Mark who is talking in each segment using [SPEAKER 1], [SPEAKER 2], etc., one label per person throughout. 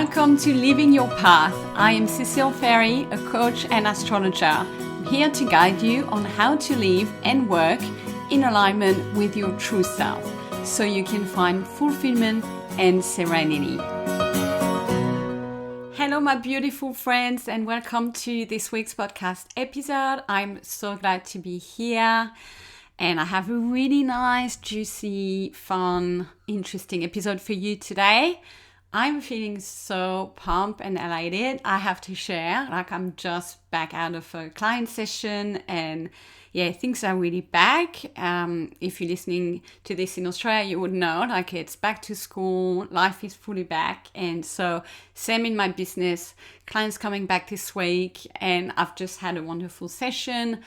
[SPEAKER 1] Welcome to Living Your Path. I am Cecile Ferry, a coach and astrologer. I'm here to guide you on how to live and work in alignment with your true self so you can find fulfillment and serenity. Hello, my beautiful friends, and welcome to this week's podcast episode. I'm so glad to be here. And I have a really nice, juicy, fun, interesting episode for you today. I'm feeling so pumped and elated. I have to share, I'm just back out of a client session and things are really back. If you're listening to this in Australia, you would know, it's back to school, life is fully back. And so same in my business, clients coming back this week, and I've just had a wonderful session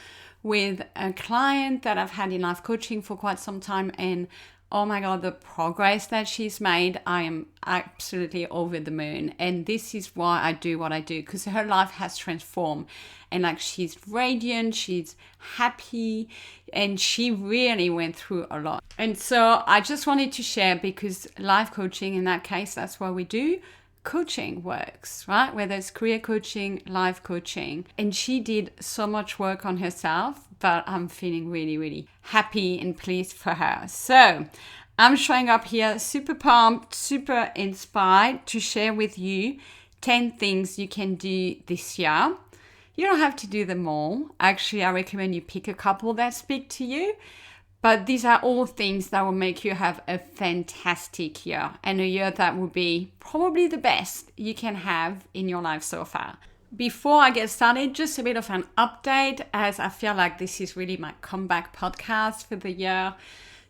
[SPEAKER 1] with a client that I've had in life coaching for quite some time, and oh my God, the progress that she's made, I am absolutely over the moon. And this is why I do what I do, because her life has transformed. And she's radiant, she's happy, and she really went through a lot. And so I just wanted to share, because life coaching, in that case, that's what we do. Coaching works, right? Whether it's career coaching, life coaching. And she did so much work on herself, but I'm feeling really, really happy and pleased for her. So I'm showing up here super pumped, super inspired to share with you 10 things you can do this year. You don't have to do them all. Actually, I recommend you pick a couple that speak to you. But these are all things that will make you have a fantastic year, and a year that will be probably the best you can have in your life so far. Before I get started, just a bit of an update, as I feel like this is really my comeback podcast for the year.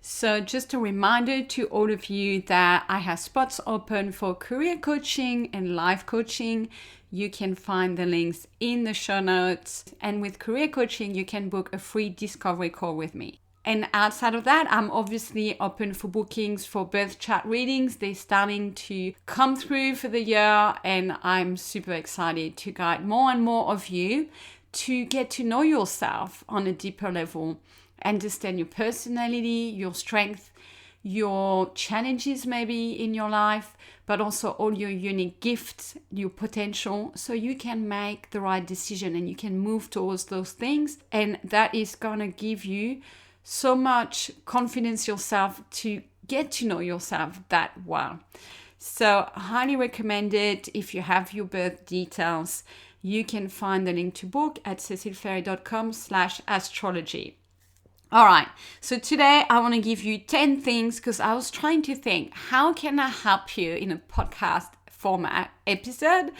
[SPEAKER 1] So just a reminder to all of you that I have spots open for career coaching and life coaching. You can find the links in the show notes. And with career coaching, you can book a free discovery call with me. And outside of that, I'm obviously open for bookings for birth chart readings. They're starting to come through for the year, and I'm super excited to guide more and more of you to get to know yourself on a deeper level, understand your personality, your strength, your challenges maybe in your life, but also all your unique gifts, your potential, so you can make the right decision and you can move towards those things. And that is going to give you so much confidence yourself to get to know yourself that well. So highly recommend it. If you have your birth details, you can find the link to book at cecileferry.com/astrology. All right. So today I want to give you 10 things, because I was trying to think, how can I help you in a podcast format episode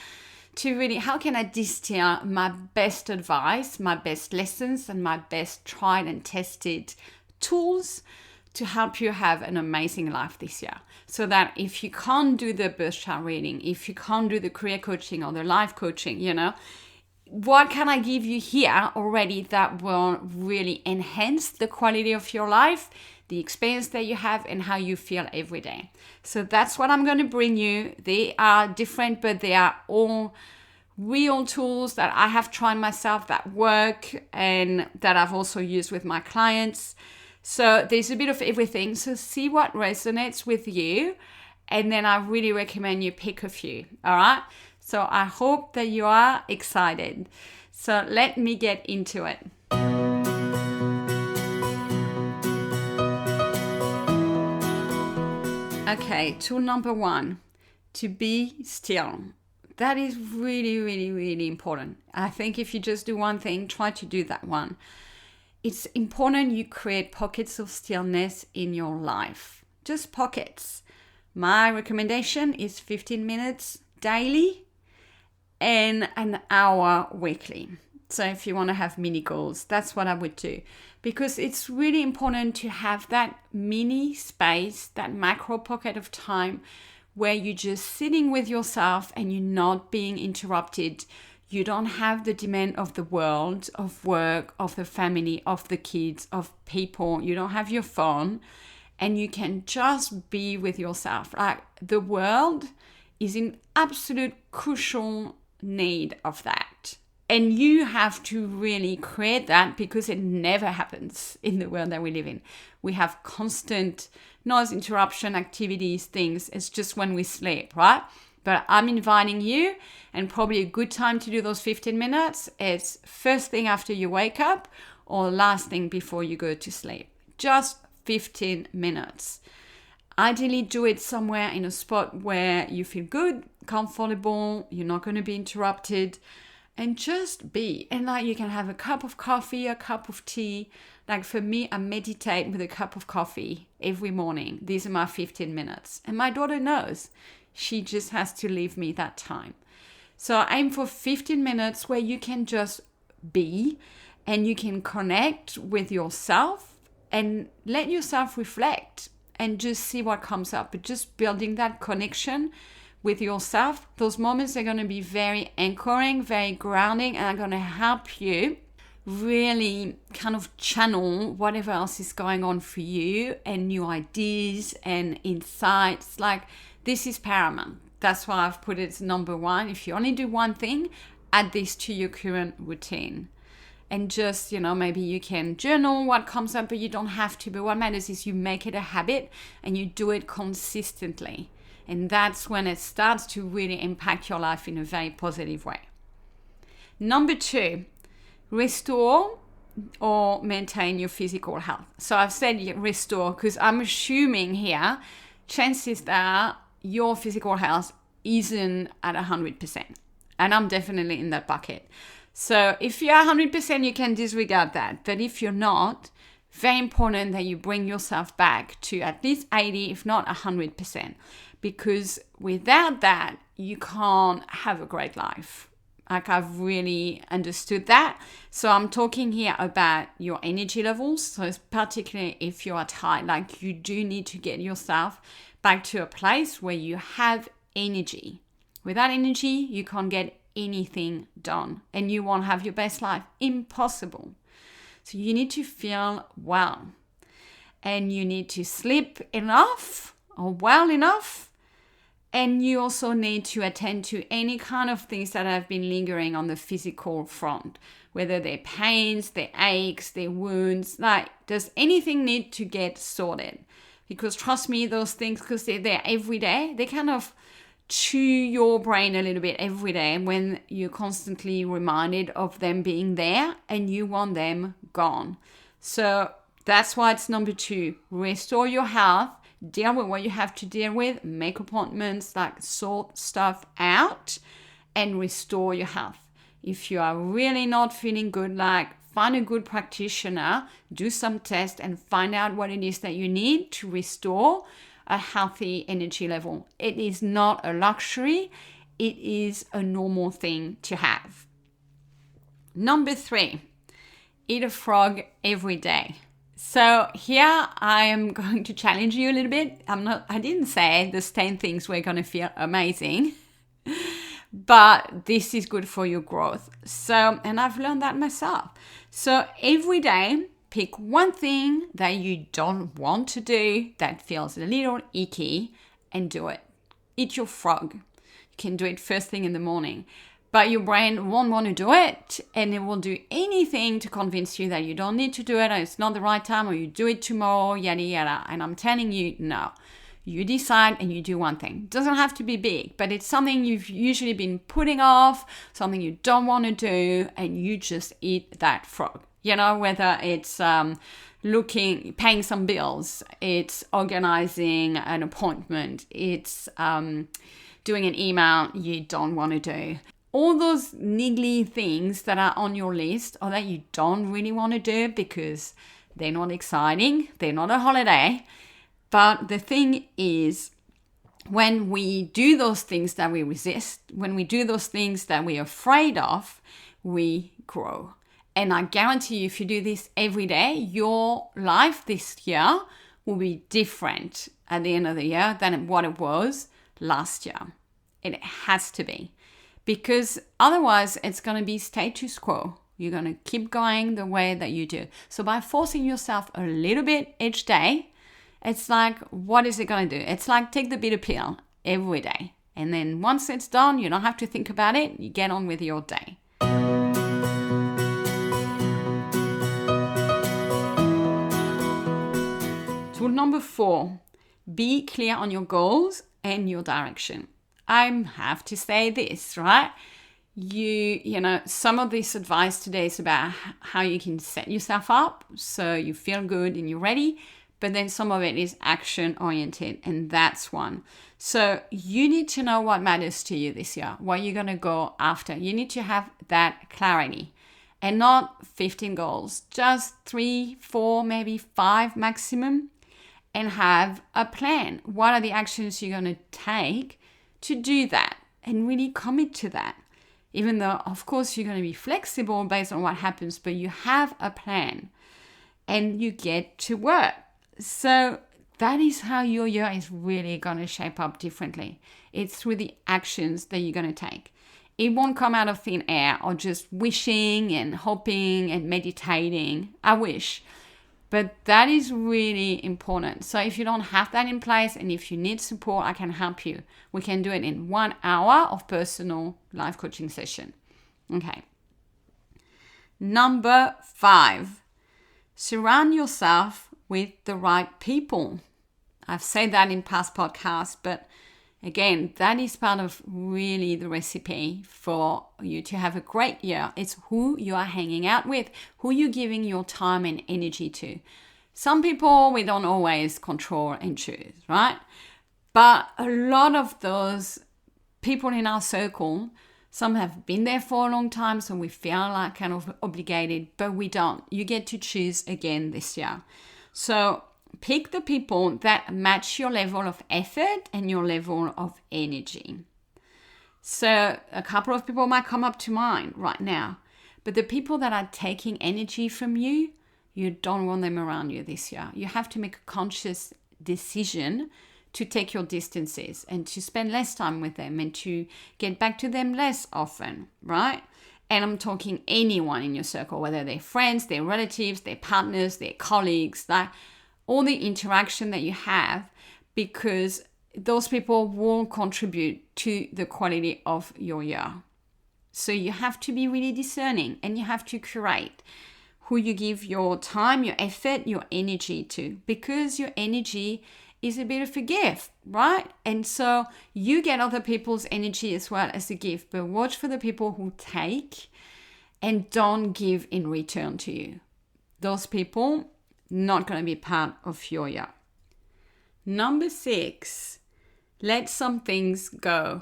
[SPEAKER 1] to really, how can I distill my best advice, my best lessons, and my best tried and tested tools to help you have an amazing life this year. So that if you can't do the birth chart reading, if you can't do the career coaching or the life coaching, what can I give you here already that will really enhance the quality of your life, the experience that you have, and how you feel every day. So that's what I'm going to bring you. They are different, but they are all real tools that I have tried myself that work and that I've also used with my clients. So there's a bit of everything. So see what resonates with you, and then I really recommend you pick a few. All right. So I hope that you are excited. So let me get into it. Okay, tool number 1, to be still. That is really, really, really important. I think if you just do one thing, try to do that one. It's important you create pockets of stillness in your life. Just pockets. My recommendation is 15 minutes daily and an hour weekly. So if you want to have mini goals, that's what I would do. Because it's really important to have that mini space, that macro pocket of time where you're just sitting with yourself and you're not being interrupted. You don't have the demand of the world, of work, of the family, of the kids, of people. You don't have your phone, and you can just be with yourself. The world is in absolute crucial need of that. And you have to really create that, because it never happens in the world that we live in. We have constant noise, interruption, activities, things. It's just when we sleep, right? But I'm inviting you, and probably a good time to do those 15 minutes is first thing after you wake up or last thing before you go to sleep. Just 15 minutes. Ideally, do it somewhere in a spot where you feel good, comfortable, you're not going to be interrupted, and just be. And like you can have a cup of coffee, a cup of tea. Like for me, I meditate with a cup of coffee every morning. These are my 15 minutes. And my daughter knows. She just has to leave me that time. So aim for 15 minutes where you can just be and you can connect with yourself and let yourself reflect and just see what comes up. But just building that connection with yourself, those moments are going to be very anchoring, very grounding, and are going to help you really kind of channel whatever else is going on for you and new ideas and insights. Like, this is paramount. That's why I've put it as number one. If you only do one thing, add this to your current routine. And just, maybe you can journal what comes up, but you don't have to. But what matters is you make it a habit and you do it consistently. And that's when it starts to really impact your life in a very positive way. Number 2, restore or maintain your physical health. So I've said restore because I'm assuming here, chances are your physical health isn't at 100%. And I'm definitely in that bucket. So if you're 100%, you can disregard that. But if you're not, very important that you bring yourself back to at least 80, if not 100%. Because without that, you can't have a great life. Like, I've really understood that. So I'm talking here about your energy levels. So particularly if you're at high, like you do need to get yourself back to a place where you have energy. Without energy, you can't get anything done and you won't have your best life. Impossible. So you need to feel well and you need to sleep enough or well enough. And you also need to attend to any kind of things that have been lingering on the physical front, whether they're pains, they're aches, they're wounds. Like, does anything need to get sorted? Because trust me, those things, because they're there every day, they kind of chew your brain a little bit every day when you're constantly reminded of them being there and you want them gone. So that's why it's number 2. Restore your health. Deal with what you have to deal with, make appointments, like sort stuff out and restore your health. If you are really not feeling good, like find a good practitioner, do some tests and find out what it is that you need to restore a healthy energy level. It is not a luxury, it is a normal thing to have. Number 3, eat a frog every day. So here I am going to challenge you a little bit. I didn't say the 10 things were going to feel amazing, but this is good for your growth. So, and I've learned that myself. So every day, pick one thing that you don't want to do that feels a little icky and do it. Eat your frog. You can do it first thing in the morning. But your brain won't want to do it and it will do anything to convince you that you don't need to do it or it's not the right time or you do it tomorrow, yada, yada. And I'm telling you, no. You decide and you do one thing. It doesn't have to be big, but it's something you've usually been putting off, something you don't want to do, and you just eat that frog. Whether it's paying some bills, it's organizing an appointment, it's doing an email you don't want to do. All those niggly things that are on your list or that you don't really want to do because they're not exciting, they're not a holiday. But the thing is, when we do those things that we resist, when we do those things that we're afraid of, we grow. And I guarantee you, if you do this every day, your life this year will be different at the end of the year than what it was last year. It has to be. Because otherwise, it's going to be status quo. You're going to keep going the way that you do. So by forcing yourself a little bit each day, it's like, what is it going to do? It's like take the bitter pill every day. And then once it's done, you don't have to think about it. You get on with your day. Tool number 4, be clear on your goals and your direction. I have to say this, right? You know, some of this advice today is about how you can set yourself up so you feel good and you're ready. But then some of it is action oriented, and that's one. So you need to know what matters to you this year, what you're going to go after. You need to have that clarity and not 15 goals, just 3, 4, maybe 5 maximum, and have a plan. What are the actions you're going to take to do that and really commit to that? Even though, of course, you're going to be flexible based on what happens, but you have a plan and you get to work. So that is how your year is really going to shape up differently. It's through the actions that you're going to take. It won't come out of thin air or just wishing and hoping and meditating. I wish. But that is really important. So if you don't have that in place and if you need support, I can help you. We can do it in 1 hour of personal life coaching session. Okay. Number 5, surround yourself with the right people. I've said that in past podcasts, but again, that is part of really the recipe for you to have a great year. It's who you are hanging out with, who you're giving your time and energy to. Some people we don't always control and choose, right? But a lot of those people in our circle, some have been there for a long time, so we feel like kind of obligated, but we don't. You get to choose again this year. So pick the people that match your level of effort and your level of energy. So a couple of people might come up to mind right now, but the people that are taking energy from you, you don't want them around you this year. You have to make a conscious decision to take your distances and to spend less time with them and to get back to them less often, right? And I'm talking anyone in your circle, whether they're friends, their relatives, their partners, their colleagues, like all the interaction that you have, because those people will contribute to the quality of your year. So you have to be really discerning and you have to curate who you give your time, your effort, your energy to, because your energy is a bit of a gift, right? And so you get other people's energy as well as a gift, but watch for the people who take and don't give in return to you. Those people not going to be part of your year. Number 6, let some things go.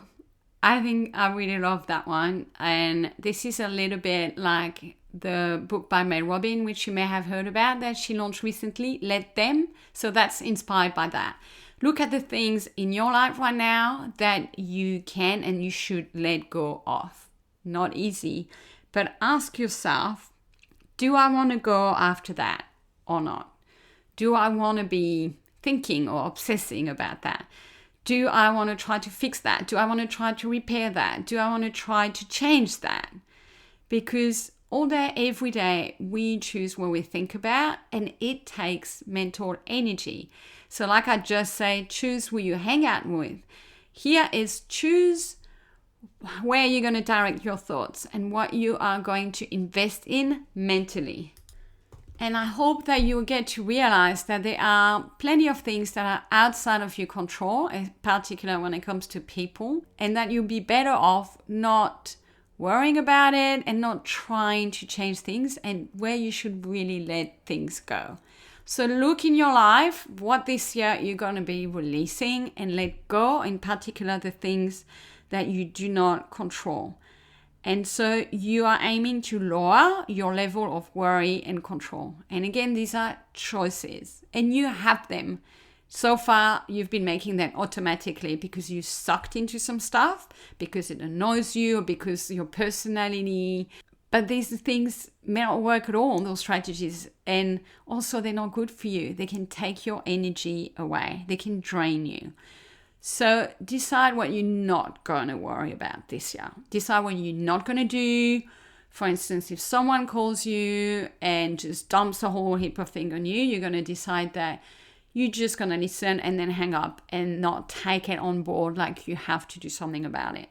[SPEAKER 1] I think I really love that one. And this is a little bit like the book by Mel Robbins, which you may have heard about, that she launched recently, Let Them. So that's inspired by that. Look at the things in your life right now that you can and you should let go of. Not easy, but ask yourself, do I want to go after that or not? Do I want to be thinking or obsessing about that? Do I want to try to fix that? Do I want to try to repair that? Do I want to try to change that? Because all day, every day, we choose what we think about, and it takes mental energy. So like I just said, choose who you hang out with. Here is choose where you're going to direct your thoughts and what you are going to invest in mentally. And I hope that you'll get to realize that there are plenty of things that are outside of your control, in particular when it comes to people, and that you'll be better off not worrying about it and not trying to change things, and where you should really let things go. So look in your life, what this year you're going to be releasing and let go, in particular the things that you do not control. And so you are aiming to lower your level of worry and control. And again, these are choices and you have them. So far, you've been making them automatically because you sucked into some stuff, because it annoys you, or because your personality. But these things may not work at all, those strategies. And also, they're not good for you. They can take your energy away. They can drain you. So decide what you're not going to worry about this year. Decide what you're not going to do. For instance, if someone calls you and just dumps a whole heap of things on you, you're going to decide that you're just going to listen and then hang up and not take it on board like you have to do something about it.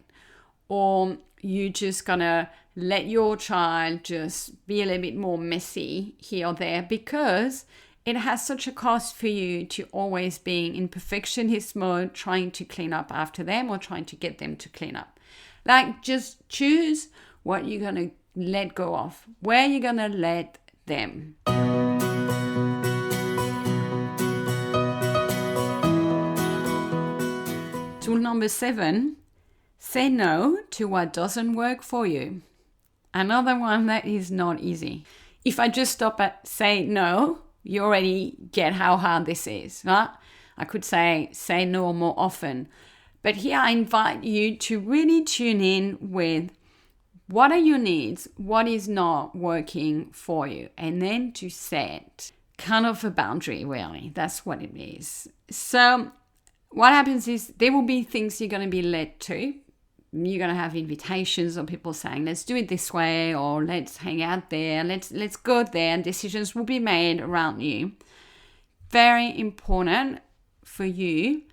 [SPEAKER 1] Or you're just going to let your child just be a little bit more messy here or there because it has such a cost for you to always being in perfectionist mode, trying to clean up after them or trying to get them to clean up. Like, just choose what you're going to let go of, where you're going to let them. Tool number 7, say no to what doesn't work for you. Another one that is not easy. If I just stop at say no, you already get how hard this is, right? I could say no more often. But here I invite you to really tune in with what are your needs, what is not working for you, and then to set kind of a boundary, really. That's what it is. So what happens is there will be things you're going to be led to. You're going to have invitations or people saying, let's do it this way, or let's hang out there, let's go there, and decisions will be made around you. Very important for you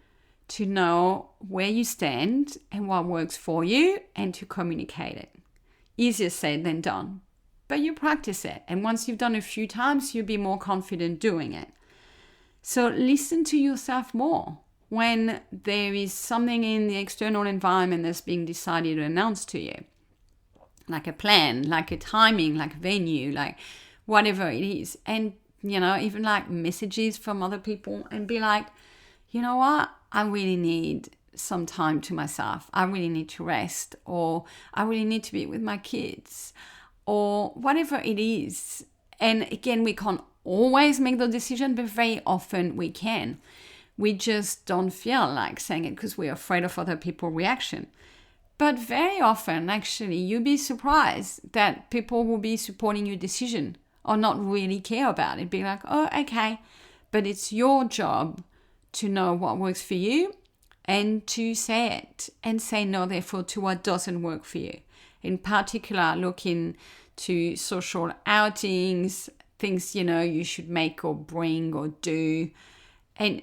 [SPEAKER 1] to know where you stand and what works for you and to communicate it. Easier said than done, but you practice it. And once you've done it a few times, you'll be more confident doing it. So listen to yourself more. When there is something in the external environment that's being decided or announced to you, like a plan, like a timing, like a venue, like whatever it is, and even like messages from other people, and be like, you know what, I really need some time to myself. I really need to rest, or I really need to be with my kids, or whatever it is. And again, we can't always make the decision, but very often we can. We just don't feel like saying it because we're afraid of other people's reaction. But very often, actually, you'll be surprised that people will be supporting your decision or not really care about it. Be like, oh, okay. But it's your job to know what works for you and to say it and say no, therefore, to what doesn't work for you. In particular, look into social outings, things, you should make or bring or do. And,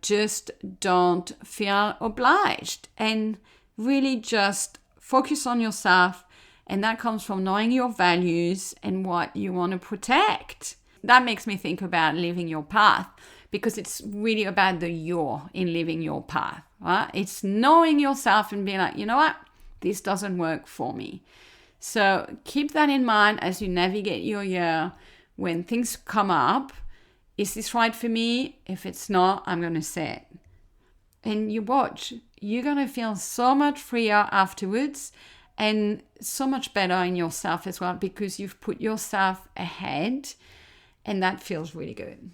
[SPEAKER 1] just don't feel obliged, and really just focus on yourself. And that comes from knowing your values and what you want to protect. That makes me think about living your path, because it's really about the you're in living your path, right? It's knowing yourself and being like, you know what? This doesn't work for me. So keep that in mind as you navigate your year. When things come up, is this right for me? If it's not, I'm going to say it. And you watch, you're going to feel so much freer afterwards and so much better in yourself as well, because you've put yourself ahead, and that feels really good.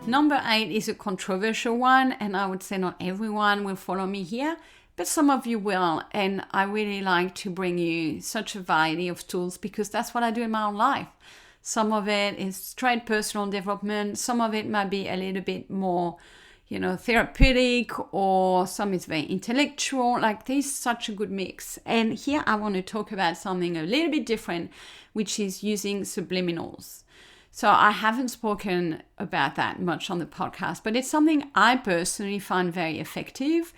[SPEAKER 1] Number 8 is a controversial one, and I would say not everyone will follow me here, but some of you will, and I really like to bring you such a variety of tools because that's what I do in my own life. Some of it is straight personal development, some of it might be a little bit more, therapeutic, or some is very intellectual. Like, there's such a good mix. And here I want to talk about something a little bit different, which is using subliminals. So I haven't spoken about that much on the podcast, but it's something I personally find very effective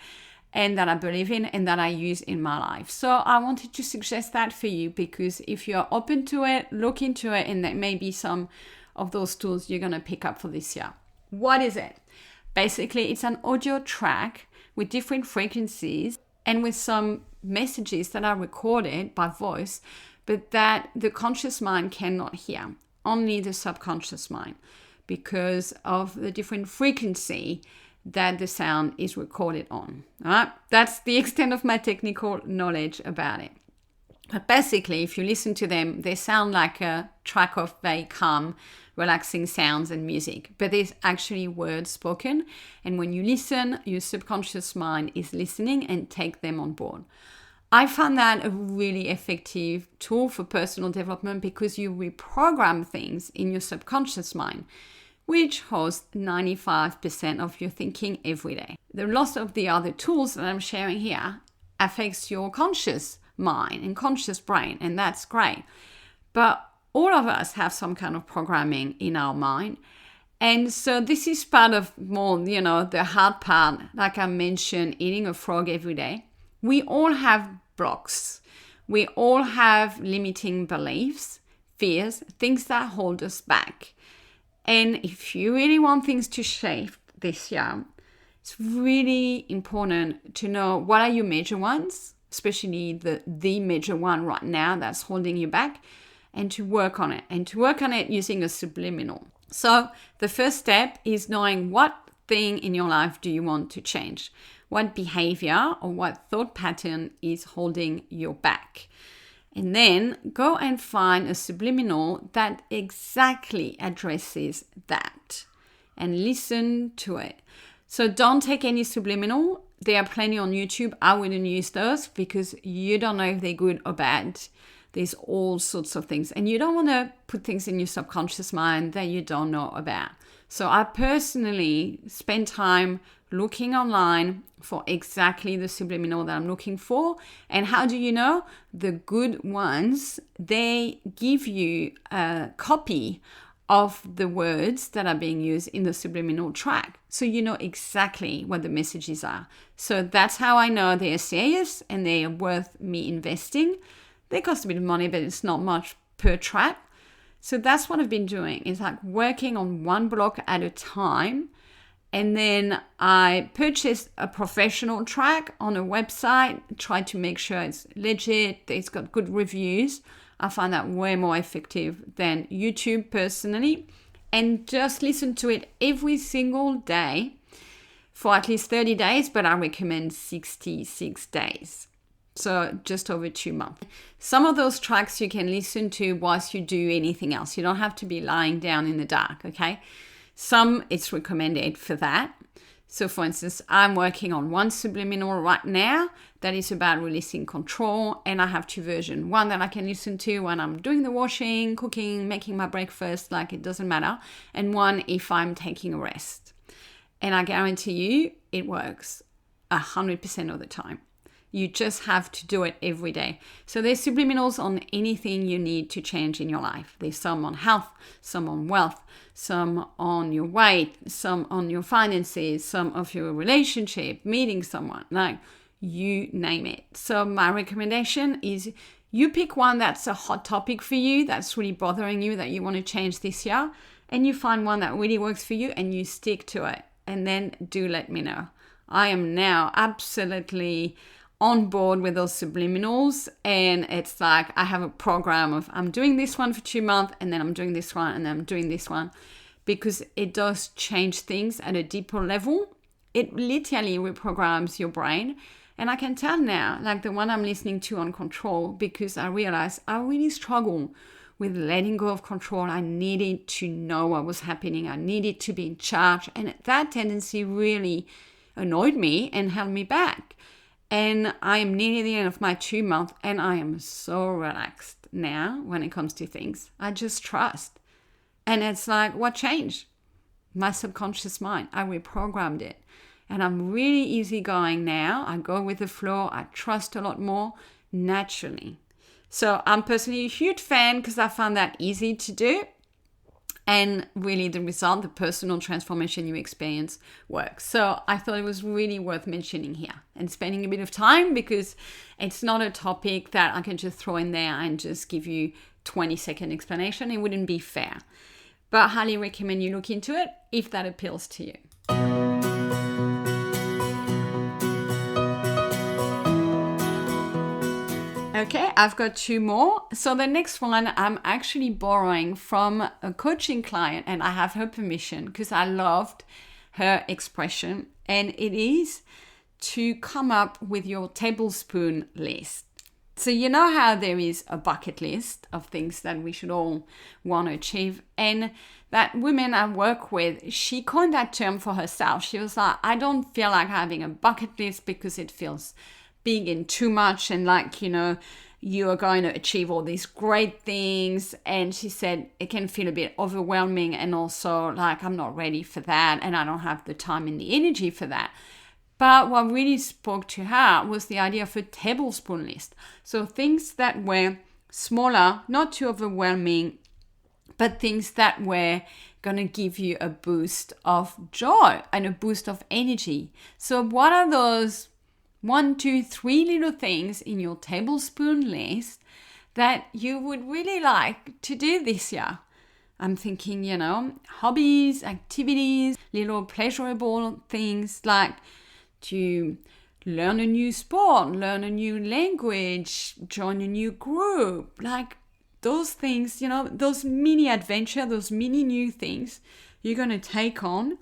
[SPEAKER 1] and that I believe in and that I use in my life. So I wanted to suggest that for you, because if you're open to it, look into it, and there may be some of those tools you're going to pick up for this year. What is it? Basically, it's an audio track with different frequencies and with some messages that are recorded by voice, but that the conscious mind cannot hear, only the subconscious mind, because of the different frequency that the sound is recorded on. All right? That's the extent of my technical knowledge about it. But basically, if you listen to them, they sound like a track of very calm, relaxing sounds and music. But there's actually words spoken. And when you listen, your subconscious mind is listening and take them on board. I found that a really effective tool for personal development, because you reprogram things in your subconscious mind, which hosts 95% of your thinking every day. The lots of the other tools that I'm sharing here affects your conscious mind and conscious brain, and that's great. But all of us have some kind of programming in our mind. And so this is part of more, the hard part. Like I mentioned, eating a frog every day. We all have blocks. We all have limiting beliefs, fears, things that hold us back. And if you really want things to shift this year, it's really important to know what are your major ones, especially the major one right now that's holding you back, and to work on it. And to work on it using a subliminal. So the first step is knowing what thing in your life do you want to change? What behavior or what thought pattern is holding you back? And then go and find a subliminal that exactly addresses that and listen to it. So don't take any subliminal. There are plenty on YouTube. I wouldn't use those because you don't know if they're good or bad. There's all sorts of things. And you don't want to put things in your subconscious mind that you don't know about. So I personally spend time looking online for exactly the subliminal that I'm looking for. And how do you know? The good ones, they give you a copy of the words that are being used in the subliminal track. So you know exactly what the messages are. So that's how I know they are serious and they are worth me investing. They cost a bit of money, but it's not much per track. So that's what I've been doing, is like working on one block at a time. And then I purchased a professional track on a website, tried to make sure it's legit, it's got good reviews. I find that way more effective than YouTube personally. And just listen to it every single day for at least 30 days, but I recommend 66 days. So just over 2 months. Some of those tracks you can listen to whilst you do anything else. You don't have to be lying down in the dark, okay? Some it's recommended for that. So for instance, I'm working on one subliminal right now that is about releasing control, and I have 2 versions. One that I can listen to when I'm doing the washing, cooking, making my breakfast, like it doesn't matter. And one if I'm taking a rest. And I guarantee you it works 100% of the time. You just have to do it every day. So there's subliminals on anything you need to change in your life. There's some on health, some on wealth, some on your weight, some on your finances, some of your relationship, meeting someone, like you name it. So my recommendation is you pick one that's a hot topic for you, that's really bothering you, that you want to change this year, and you find one that really works for you and you stick to it. And then do let me know. I am now absolutely on board with those subliminals, and it's like I have a program of I'm doing this one for 2 months, and then I'm doing this one, and then I'm doing this one, because it does change things at a deeper level. It literally reprograms your brain. And I can tell now, like the one I'm listening to on control, because I realized I really struggle with letting go of control. I needed to know what was happening. I needed to be in charge, and that tendency really annoyed me and held me back. And I am nearly the end of my 2 months, and I am so relaxed now when it comes to things. I just trust. And it's like, what changed? My subconscious mind. I reprogrammed it. And I'm really easygoing now. I go with the flow. I trust a lot more naturally. So I'm personally a huge fan because I found that easy to do. And really the result, the personal transformation you experience works. So I thought it was really worth mentioning here and spending a bit of time, because it's not a topic that I can just throw in there and just give you 20-second explanation. It wouldn't be fair. But I highly recommend you look into it if that appeals to you. Okay, I've got 2 more. So the next one I'm actually borrowing from a coaching client, and I have her permission because I loved her expression. And it is to come up with your tablespoon list. So you know how there is a bucket list of things that we should all want to achieve. And that woman I work with, she coined that term for herself. She was like, I don't feel like having a bucket list because it feels big and too much, and like, you know, you are going to achieve all these great things. And she said it can feel a bit overwhelming, and also like I'm not ready for that, and I don't have the time and the energy for that. But what really spoke to her was the idea of a tablespoon list. So things that were smaller, not too overwhelming, but things that were going to give you a boost of joy and a boost of energy. So what are those 1, 2, 3 little things in your tablespoon list that you would really like to do this year. I'm thinking, hobbies, activities, little pleasurable things like to learn a new sport, learn a new language, join a new group, like those things, those mini adventure, those mini new things you're going to take on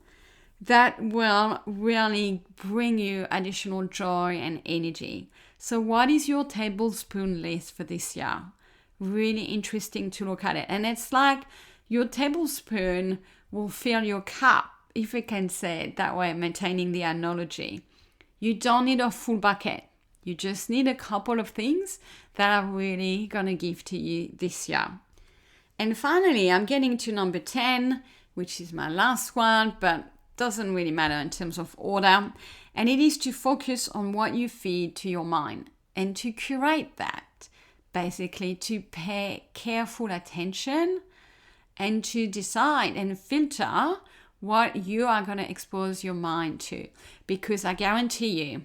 [SPEAKER 1] that will really bring you additional joy and energy. So what is your tablespoon list for this year? Really interesting to look at it. And it's like your tablespoon will fill your cup, if we can say it that way, maintaining the analogy. You don't need a full bucket. You just need a couple of things that are really going to give to you this year. And finally, I'm getting to number 10, which is my last one, but doesn't really matter in terms of order. And it is to focus on what you feed to your mind and to curate that. Basically, to pay careful attention and to decide and filter what you are going to expose your mind to. Because I guarantee you,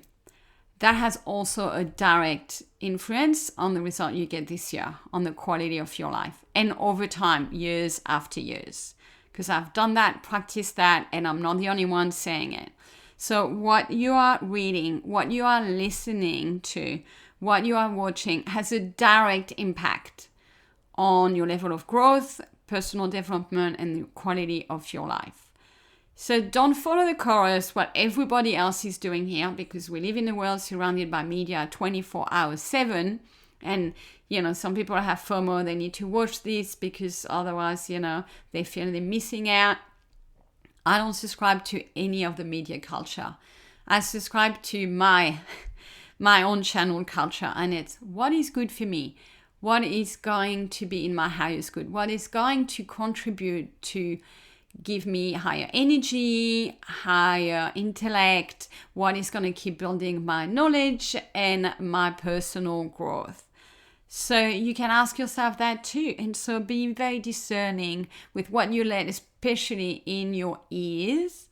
[SPEAKER 1] that has also a direct influence on the result you get this year, on the quality of your life, and over time, years after years. Because I've done that, practiced that, and I'm not the only one saying it. So what you are reading, what you are listening to, what you are watching has a direct impact on your level of growth, personal development, and the quality of your life. So don't follow the chorus, what everybody else is doing here, because we live in a world surrounded by media 24 hours 7. And, some people have FOMO, they need to watch this because otherwise, they feel they're missing out. I don't subscribe to any of the media culture. I subscribe to my own channel culture, and it's what is good for me, what is going to be in my highest good, what is going to contribute to give me higher energy, higher intellect, what is going to keep building my knowledge and my personal growth. So you can ask yourself that too. And so be very discerning with what you let, especially in your ears,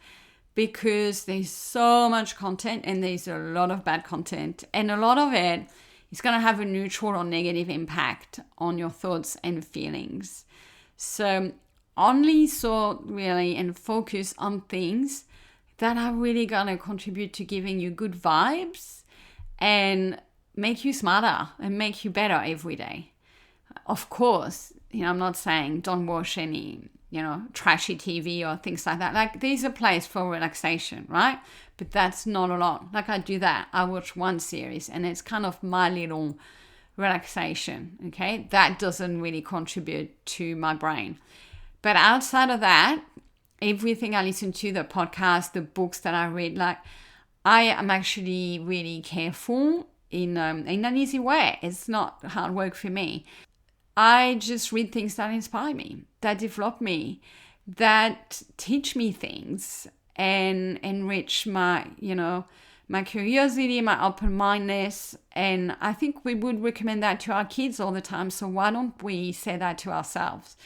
[SPEAKER 1] because there's so much content and there's a lot of bad content. And a lot of it is going to have a neutral or negative impact on your thoughts and feelings. So only so really and focus on things that are really going to contribute to giving you good vibes and make you smarter and make you better every day. Of course, I'm not saying don't watch any, trashy TV or things like that. Like, there's a place for relaxation, right? But that's not a lot. Like, I do that. I watch one series and it's kind of my little relaxation, okay? That doesn't really contribute to my brain. But outside of that, everything I listen to, the podcast, the books that I read, like, I am actually really careful in an easy way. It's not hard work for me. I just read things that inspire me, that develop me, that teach me things and enrich my, my curiosity, my open-mindedness. And I think we would recommend that to our kids all the time. So why don't we say that to ourselves?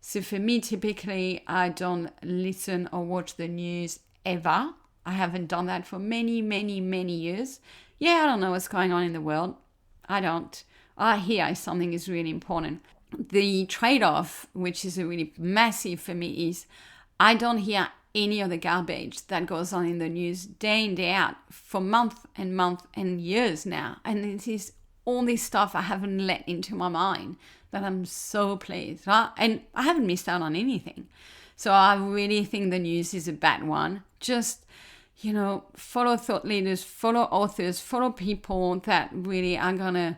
[SPEAKER 1] So for me, typically, I don't listen or watch the news ever. I haven't done that for many, many, many years. Yeah, I don't know what's going on in the world. I don't. I hear something is really important. The trade-off, which is a really massive for me, is I don't hear any of the garbage that goes on in the news day in, day out for months and years now. And it is all this stuff I haven't let into my mind that I'm so pleased, right? And I haven't missed out on anything. So I really think the news is a bad one. Just, follow thought leaders, follow authors, follow people that really are going to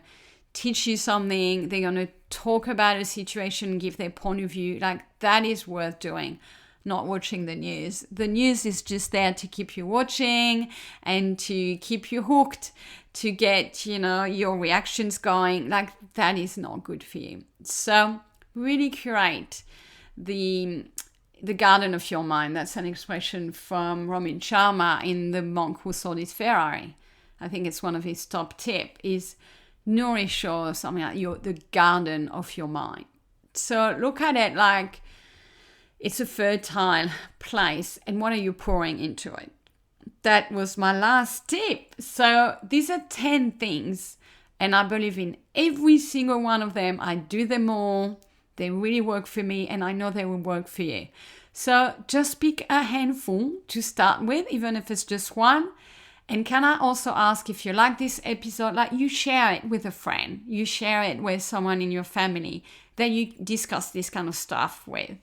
[SPEAKER 1] teach you something. They're going to talk about a situation, give their point of view. Like, that is worth doing, not watching the news. The news is just there to keep you watching and to keep you hooked, to get, your reactions going. Like, that is not good for you. So really curate the garden of your mind. That's an expression from Robin Sharma in The Monk Who Sold His Ferrari. I think it's one of his top tips is nourish or something like the garden of your mind. So look at it like it's a fertile place, and what are you pouring into it? that was my last tip. So these are 10 things, and I believe in every single one of them. I do them all. They really work for me, and I know they will work for you. So just pick a handful to start with, even if it's just one. And can I also ask, if you like this episode, like, you share it with a friend, you share it with someone in your family that you discuss this kind of stuff with,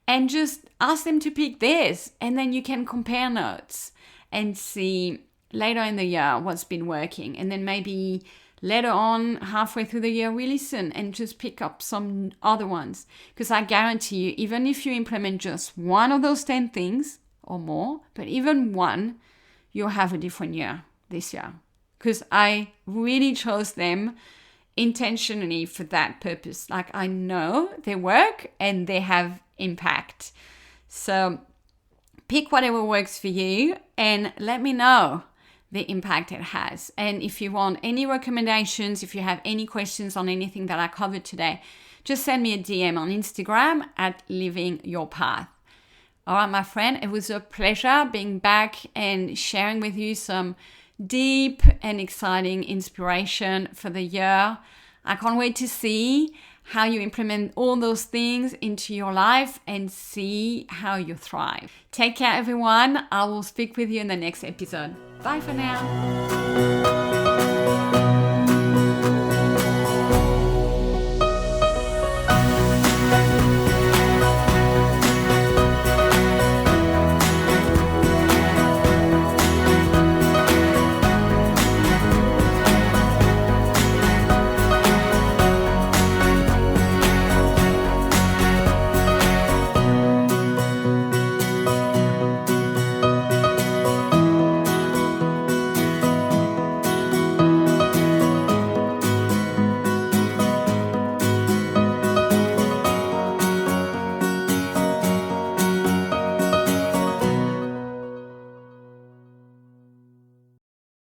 [SPEAKER 1] and just ask them to pick this, and then you can compare notes and see later in the year what's been working. And then maybe later on, halfway through the year, we listen and just pick up some other ones. Because I guarantee you, even if you implement just one of those 10 things or more, but even one, you'll have a different year this year. Because I really chose them intentionally for that purpose. Like, I know they work and they have impact. So pick whatever works for you and let me know the impact it has. And if you want any recommendations, if you have any questions on anything that I covered today, just send me a DM on Instagram at Living Your Path. All right, my friend, it was a pleasure being back and sharing with you some deep and exciting inspiration for the year. I can't wait to see how you implement all those things into your life and see how you thrive. Take care, everyone. I will speak with you in the next episode. Bye for now.